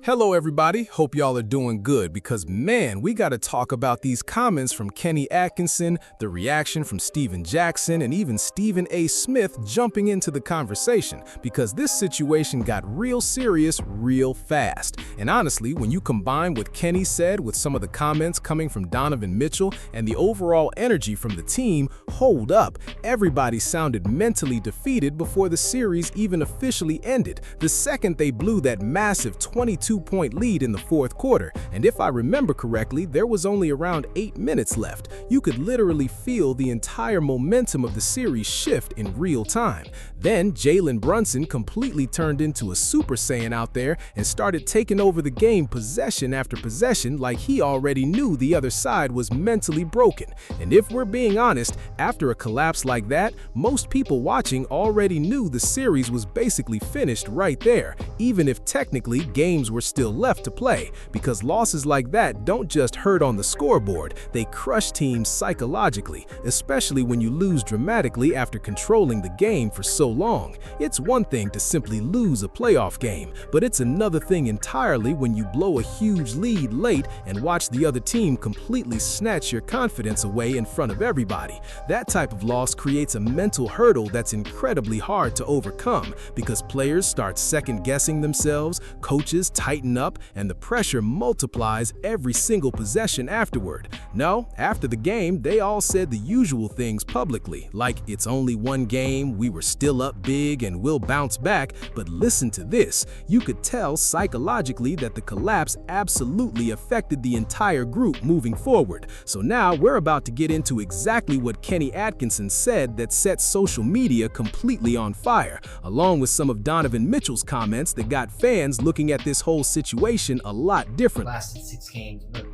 Hello everybody, hope y'all are doing good because man, we gotta talk about these comments from Kenny Atkinson, the reaction from Steven Jackson, and even Stephen A. Smith jumping into the conversation because this situation got real serious real fast. And honestly, when you combine what Kenny said with some of the comments coming from Donovan Mitchell and the overall energy from the team, hold up, everybody sounded mentally defeated before the series even officially ended, the second they blew that massive 22-point lead in the fourth quarter, and if I remember correctly, there was only around 8 minutes left. You could literally feel the entire momentum of the series shift in real time. Then Jalen Brunson completely turned into a Super Saiyan out there and started taking over the game possession after possession like he already knew the other side was mentally broken. And if we're being honest, after a collapse like that, most people watching already knew the series was basically finished right there, even if technically games were still left to play, because losses like that don't just hurt on the scoreboard, they crush teams psychologically, especially when you lose dramatically after controlling the game for so long. It's one thing to simply lose a playoff game, but it's another thing entirely when you blow a huge lead late and watch the other team completely snatch your confidence away in front of everybody. That type of loss creates a mental hurdle that's incredibly hard to overcome because players start second-guessing themselves, coaches tighten up, and the pressure multiplies every single possession afterward. No, after the game, they all said the usual things publicly, like it's only one game, we were still up big, and we'll bounce back, but listen to this. You could tell psychologically that the collapse absolutely affected the entire group moving forward. So now we're about to get into exactly what Kenny Atkinson said that set social media completely on fire, along with some of Donovan Mitchell's comments that got fans looking at this whole situation a lot different. Lasted 6 games, but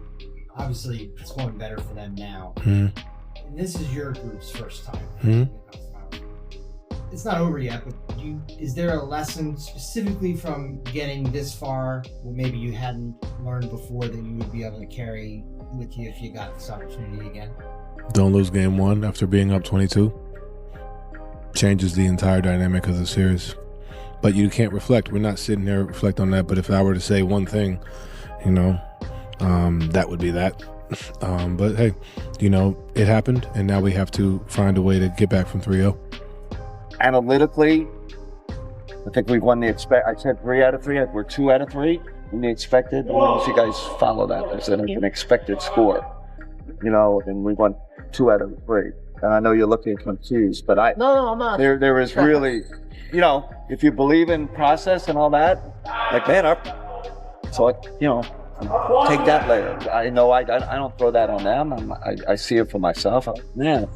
obviously it's going better for them now. Hmm. And this is your group's first time. Hmm. It's not over yet, but is there a lesson specifically from getting this far where maybe you hadn't learned before that you would be able to carry with you if you got this opportunity again? Don't lose game one after being up 22. Changes the entire dynamic of the series. But you can't reflect. We're not sitting there reflect on that. But if I were to say one thing, that would be that. But hey, it happened, and now we have to find a way to get back from 3-0. Analytically, I think we've won I said 3 out of 3. We're 2 out of 3 in the expected. I don't know if you guys follow that. There's an expected score, and we won 2 out of 3. And I know you're looking confused, but No, I'm not. There is really, if you believe in process and all that, like man, take that layer. I know I don't throw that on them. I see it for myself. Man,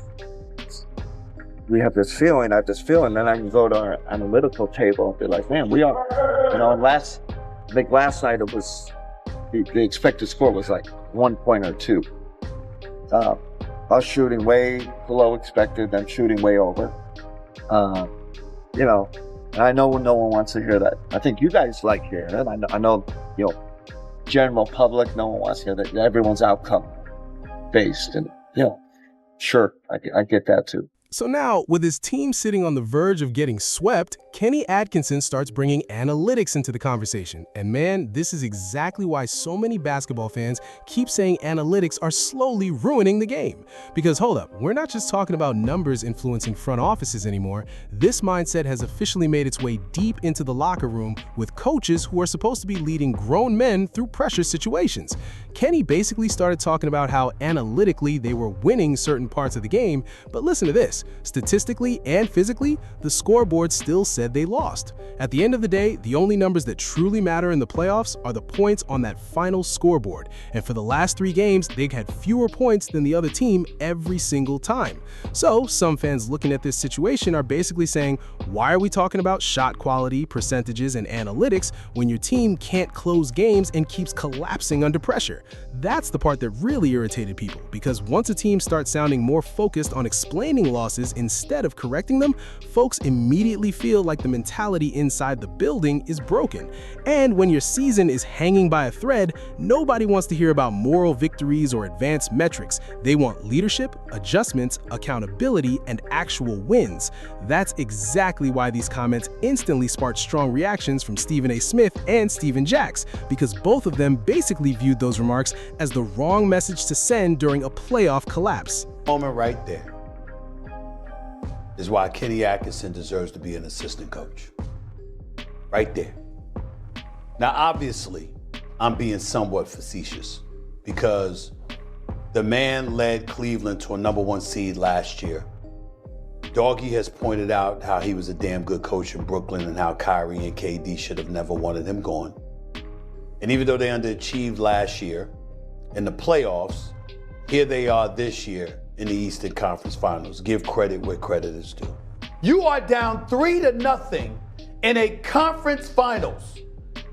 we have this feeling. I have this feeling. Then I can go to our analytical table and be like, man, we are. I think last night it was the expected score was like 1 point or 2. Us shooting way below expected, them shooting way over. And I know no one wants to hear that. I think you guys like hearing it. I know, general public, no one wants to hear that. Everyone's outcome based, and sure, I get that too. So now, with his team sitting on the verge of getting swept, Kenny Atkinson starts bringing analytics into the conversation. And man, this is exactly why so many basketball fans keep saying analytics are slowly ruining the game. Because hold up, we're not just talking about numbers influencing front offices anymore. This mindset has officially made its way deep into the locker room with coaches who are supposed to be leading grown men through pressure situations. Kenny basically started talking about how analytically they were winning certain parts of the game, but listen to this. Statistically and physically, the scoreboard still said they lost. At the end of the day, the only numbers that truly matter in the playoffs are the points on that final scoreboard. And for the last 3 games, they've had fewer points than the other team every single time. So some fans looking at this situation are basically saying, why are we talking about shot quality, percentages, and analytics when your team can't close games and keeps collapsing under pressure? That's the part that really irritated people, because once a team starts sounding more focused on explaining losses instead of correcting them, folks immediately feel like the mentality inside the building is broken. And when your season is hanging by a thread, nobody wants to hear about moral victories or advanced metrics. They want leadership, adjustments, accountability, and actual wins. That's exactly why these comments instantly sparked strong reactions from Stephen A. Smith and Stephen Jacks, because both of them basically viewed those remarks as the wrong message to send during a playoff collapse. Moment right there is why Kenny Atkinson deserves to be an assistant coach. Right there. Now, obviously, I'm being somewhat facetious because the man led Cleveland to a #1 seed last year. Doggy has pointed out how he was a damn good coach in Brooklyn and how Kyrie and KD should have never wanted him gone. And even though they underachieved last year in the playoffs, here they are this year in the Eastern Conference Finals. Give credit where credit is due. You are down 3-0 in a conference finals.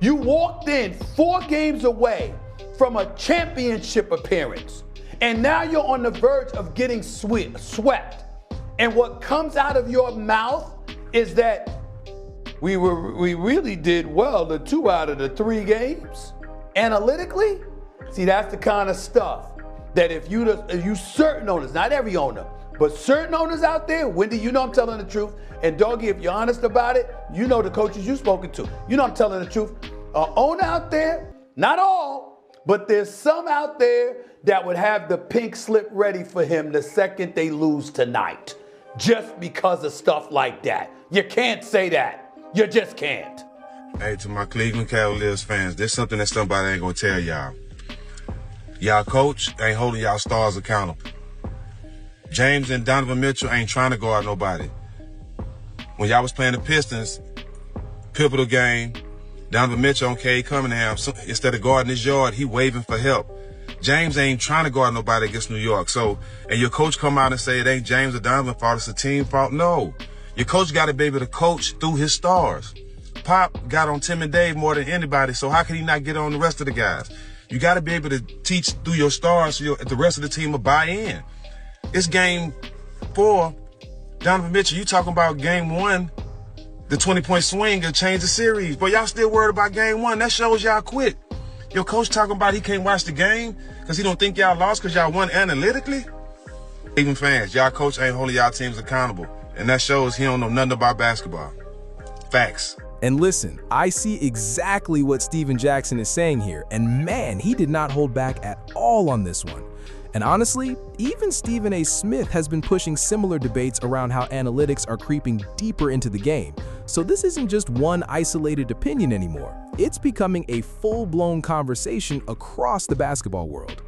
You walked in 4 games away from a championship appearance, and now you're on the verge of getting swept. And what comes out of your mouth is that we really did well the 2 out of the 3 games. Analytically, see, that's the kind of stuff that if you certain owners, not every owner, but certain owners out there, Wendy, you know I'm telling the truth, and Doggy, if you're honest about it, you know the coaches you've spoken to, you know I'm telling the truth. An owner out there, not all, but there's some out there that would have the pink slip ready for him the second they lose tonight, just because of stuff like that. You can't say that. You just can't. Hey, to my Cleveland Cavaliers fans, there's something that somebody ain't gonna tell y'all. Y'all coach ain't holding y'all stars accountable. James and Donovan Mitchell ain't trying to guard nobody. When y'all was playing the Pistons, pivotal game, Donovan Mitchell on Cade Cunningham, so instead of guarding his yard, he waving for help. James ain't trying to guard nobody against New York. So, and your coach come out and say it ain't James or Donovan's fault, it's a team fault. No. Your coach got to be able to coach through his stars. Pop got on Tim and Dave more than anybody, so how can he not get on the rest of the guys? You got to be able to teach through your stars so the rest of the team will buy in. It's game 4. Donovan Mitchell, you talking about game 1, the 20-point swing will change the series. But y'all still worried about game 1. That shows y'all quit. Your coach talking about he can't watch the game because he don't think y'all lost because y'all won analytically? Even fans, y'all coach ain't holding y'all teams accountable. And that shows he don't know nothing about basketball. Facts. And listen, I see exactly what Stephen Jackson is saying here, and man, he did not hold back at all on this one. And honestly, even Stephen A. Smith has been pushing similar debates around how analytics are creeping deeper into the game. So this isn't just one isolated opinion anymore. It's becoming a full-blown conversation across the basketball world.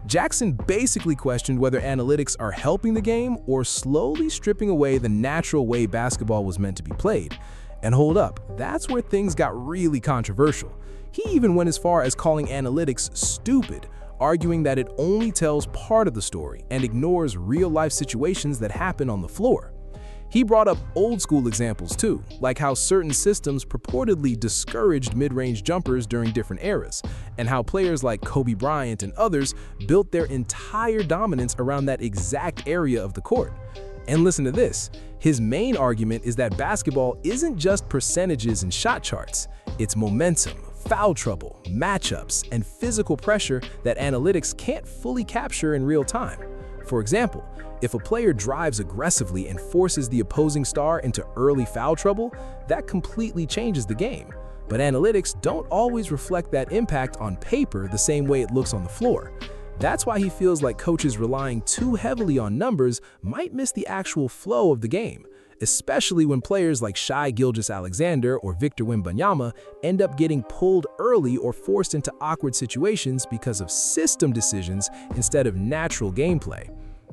Jackson basically questioned whether analytics are helping the game or slowly stripping away the natural way basketball was meant to be played. And hold up, that's where things got really controversial. He even went as far as calling analytics stupid, arguing that it only tells part of the story and ignores real-life situations that happen on the floor. He brought up old-school examples too, like how certain systems purportedly discouraged mid-range jumpers during different eras, and how players like Kobe Bryant and others built their entire dominance around that exact area of the court. And listen to this, his main argument is that basketball isn't just percentages and shot charts, it's momentum, foul trouble, matchups, and physical pressure that analytics can't fully capture in real time. For example, if a player drives aggressively and forces the opposing star into early foul trouble, that completely changes the game. But analytics don't always reflect that impact on paper the same way it looks on the floor. That's why he feels like coaches relying too heavily on numbers might miss the actual flow of the game, especially when players like Shai Gilgeous-Alexander or Victor Wembanyama end up getting pulled early or forced into awkward situations because of system decisions instead of natural gameplay.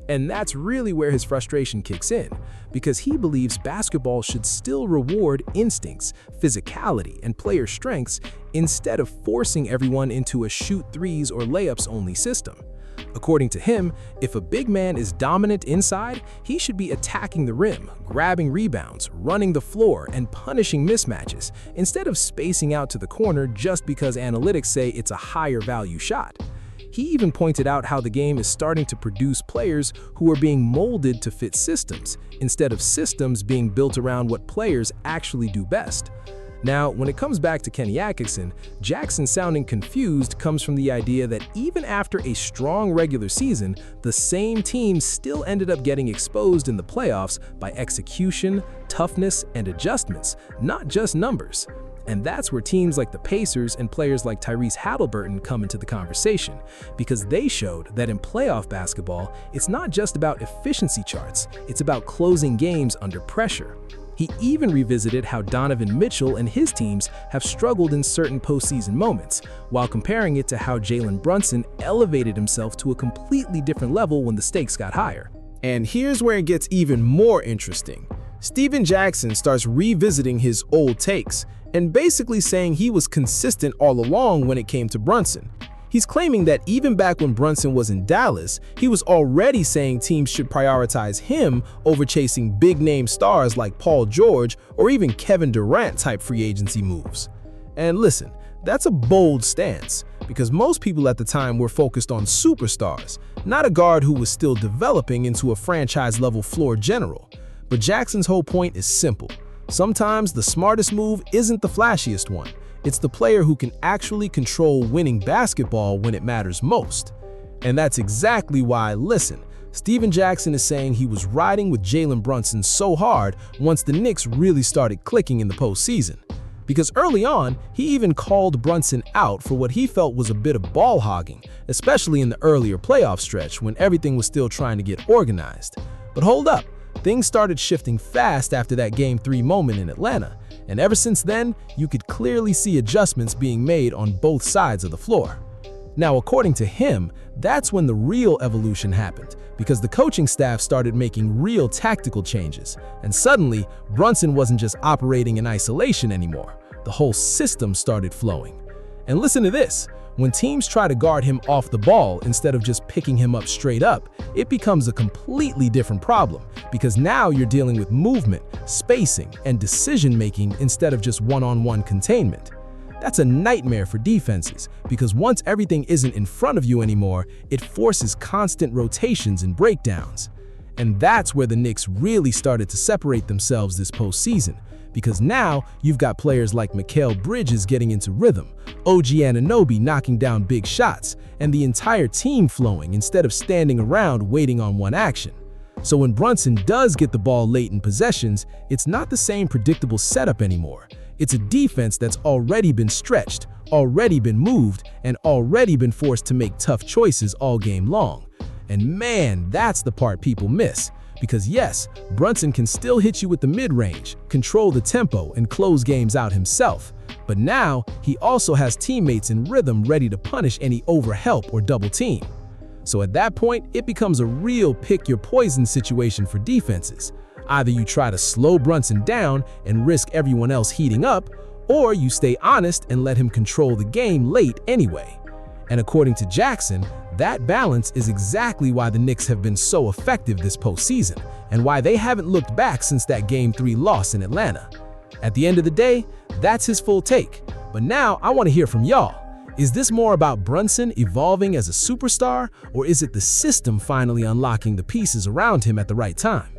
And that's really where his frustration kicks in, because he believes basketball should still reward instincts, physicality, and player strengths instead of forcing everyone into a shoot threes or layups only system. According to him, if a big man is dominant inside, he should be attacking the rim, grabbing rebounds, running the floor, and punishing mismatches, instead of spacing out to the corner just because analytics say it's a higher value shot. He even pointed out how the game is starting to produce players who are being molded to fit systems, instead of systems being built around what players actually do best. Now, when it comes back to Kenny Atkinson, Jackson sounding confused comes from the idea that even after a strong regular season, the same team still ended up getting exposed in the playoffs by execution, toughness, and adjustments, not just numbers. And that's where teams like the Pacers and players like Tyrese Halliburton come into the conversation, because they showed that in playoff basketball, it's not just about efficiency charts, it's about closing games under pressure. He even revisited how Donovan Mitchell and his teams have struggled in certain postseason moments, while comparing it to how Jalen Brunson elevated himself to a completely different level when the stakes got higher. And here's where it gets even more interesting. Stephen Jackson starts revisiting his old takes and basically saying he was consistent all along when it came to Brunson. He's claiming that even back when Brunson was in Dallas, he was already saying teams should prioritize him over chasing big-name stars like Paul George or even Kevin Durant-type free agency moves. And listen, that's a bold stance, because most people at the time were focused on superstars, not a guard who was still developing into a franchise-level floor general. But Jackson's whole point is simple. Sometimes the smartest move isn't the flashiest one. It's the player who can actually control winning basketball when it matters most. And that's exactly why, listen, Stephen Jackson is saying he was riding with Jalen Brunson so hard once the Knicks really started clicking in the postseason. Because early on, he even called Brunson out for what he felt was a bit of ball hogging, especially in the earlier playoff stretch when everything was still trying to get organized. But hold up, things started shifting fast after that Game 3 moment in Atlanta. And ever since then, you could clearly see adjustments being made on both sides of the floor. Now, according to him, that's when the real evolution happened, because the coaching staff started making real tactical changes, and suddenly, Brunson wasn't just operating in isolation anymore. The whole system started flowing. And listen to this. When teams try to guard him off the ball instead of just picking him up straight up, it becomes a completely different problem, because now you're dealing with movement, spacing, and decision-making instead of just one-on-one containment. That's a nightmare for defenses, because once everything isn't in front of you anymore, it forces constant rotations and breakdowns. And that's where the Knicks really started to separate themselves this postseason, because now you've got players like Mikal Bridges getting into rhythm, OG Anunoby knocking down big shots, and the entire team flowing instead of standing around waiting on one action. So when Brunson does get the ball late in possessions, it's not the same predictable setup anymore. It's a defense that's already been stretched, already been moved, and already been forced to make tough choices all game long. And man, that's the part people miss. Because yes, Brunson can still hit you with the mid-range, control the tempo, and close games out himself. But now, he also has teammates in rhythm ready to punish any overhelp or double team. So at that point, it becomes a real pick-your-poison situation for defenses. Either you try to slow Brunson down and risk everyone else heating up, or you stay honest and let him control the game late anyway. And according to Jackson, that balance is exactly why the Knicks have been so effective this postseason, and why they haven't looked back since that Game 3 loss in Atlanta. At the end of the day, that's his full take. But now I want to hear from y'all. Is this more about Brunson evolving as a superstar, or is it the system finally unlocking the pieces around him at the right time?